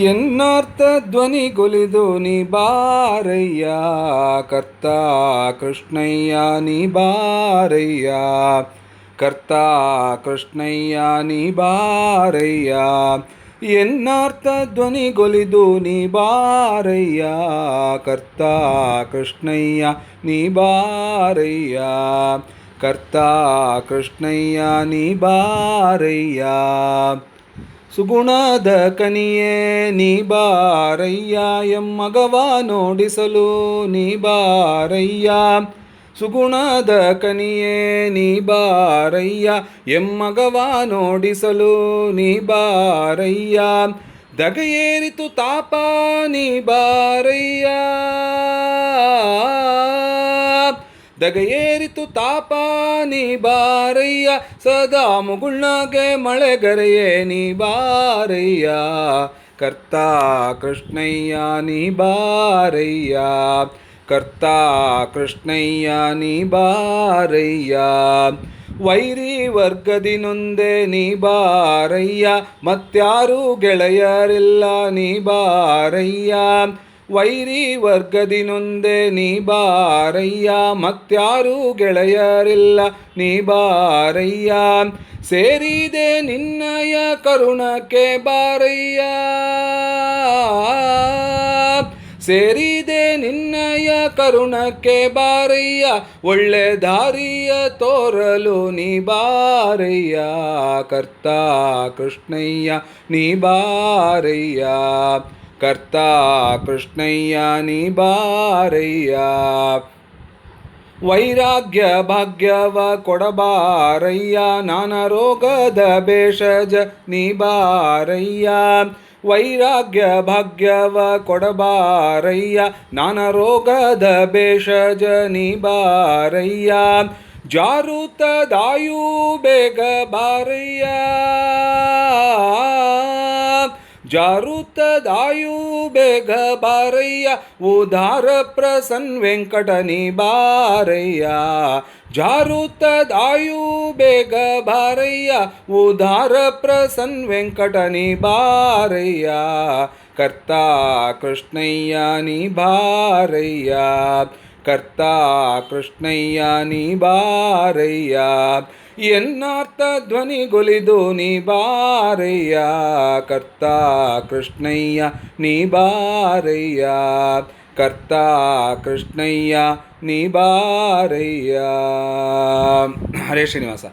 ಎನ್ನಾರ್ಥ ಧ್ವನಿಗೊಲಿದು ನೀ ಬಾರಯ್ಯ ಕರ್ತ ಕೃಷ್ಣಯ್ಯ ನೀ ಬಾರಯ್ಯ ಕರ್ತ ಕೃಷ್ಣಯ್ಯ ನೀ ಬಾರಯ್ಯ ಎನ್ನಾರ್ಥ ಧ್ವನಿಗೊಲಿದು ನೀ ಬಾರಯ್ಯ ಕರ್ತ ಕೃಷ್ಣಯ್ಯ ನೀ ಬಾರಯ್ಯ ಕರ್ತ ಕೃಷ್ಣಯ್ಯ ನೀ ಬಾರಯ್ಯ ಸುಗುಣದ ಕನಿಯೇ ನೀ ಬಾರಯ್ಯ ಎಮ್ಮಗವ ನೋಡಿಸಲು ನೀ ಬಾರಯ್ಯ ಸುಗುಣದ ಕನಿಯೇ ನೀ ಬಾರಯ್ಯ ಎಮ್ಮಗವ ನೋಡಿಸಲು ನೀ ಬಾರಯ್ಯ ದಗೆಯೇರಿತು ತಾಪ ನೀ ಬಾರಯ್ಯ ದಗೆಯೇರಿತು ತಾಪ ನೀ ಬಾರಯ್ಯ ಸದಾ ಮುಗುಳ್ನಾಗೆ ಮಳೆಗರೆಯೇ ನೀ ಬಾರಯ್ಯ ಕರ್ತ ಕೃಷ್ಣಯ್ಯ ನೀ ಬಾರಯ್ಯ ಕರ್ತ ಕೃಷ್ಣಯ್ಯ ನೀ ಬಾರಯ್ಯ ವೈರಿ ವರ್ಗದಿ ನೊಂದೆ ನೀ ಬಾರಯ್ಯ ಮತ್ಯಾರು ಗೆಳೆಯರಿಲ್ಲ ನೀ ಬಾರಯ್ಯ ವೈರಿ ವರ್ಗದಿ ನೊಂದೆ ನೀ ಬಾರಯ್ಯ ಮತ್ಯಾರು ಗೆಳೆಯರಿಲ್ಲ ನೀ ಬಾರಯ್ಯ ಸೇರಿದೆ ನಿನ್ನಯ ಕರುಣಕ್ಕೆ ಬಾರಯ್ಯ ಸೇರಿದೆ ನಿನ್ನಯ ಕರುಣಕ್ಕೆ ಬಾರಯ್ಯ ಒಳ್ಳೆ ದಾರಿಯ ತೋರಲು ನೀ ಬಾರಯ್ಯ ಕರ್ತ ಕೃಷ್ಣಯ್ಯ ನೀ ಬಾರಯ್ಯ ಕರ್ತ ಕೃಷ್ಣಯ್ಯ ನೀ ಬಾರಯ್ಯ ವೈರಾಗ್ಯ ಭಾಗ್ಯವ ಕೊಡಬಾರಯ್ಯ ನಾನಾ ರೋಗದ ಭೇಷಜ ನೀ ಬಾರಯ್ಯ ವೈರಾಗ್ಯ ಭಾಗ್ಯವ ಕೊಡಬಾರಯ್ಯ ನಾನಾ ರೋಗದ ಭೇಷಜ ನೀ ಬಾರಯ್ಯ ಜಾರುತ್ತದಾಯು ಬೇಗ ಬಾರಯ್ಯ ಜಾರುತ್ತದಾಯು ಬೇಗ ಬಾರಯ್ಯ ಉದಾರ ಪ್ರಸನ್ ವೆಂಕಟ ನೀ ಬಾರಯ್ಯ ಜಾರುತ್ತದಾಯು ಬೇಗ ಬಾರಯ್ಯ ಉದಾರ ಪ್ರಸನ್ ವೆಂಕಟ ನೀ ಬಾರಯ್ಯ ಕರ್ತ ಕೃಷ್ಣಯ್ಯ ನೀ ಬಾರಯ್ಯ ಕರ್ತ ಕೃಷ್ಣಯ್ಯ ನೀ ಬಾರಯ್ಯ ಎನ್ನಾರ್ಥ ಧ್ವನಿಗೊಲಿದು ನೀ ಬಾರಯ್ಯ ಕರ್ತ ಕೃಷ್ಣಯ್ಯ ನೀ ಬಾರಯ್ಯ ಕರ್ತ ಕೃಷ್ಣಯ್ಯ ನೀ ಬಾರಯ್ಯ. ಹರೇ ಶ್ರೀನಿವಾಸ.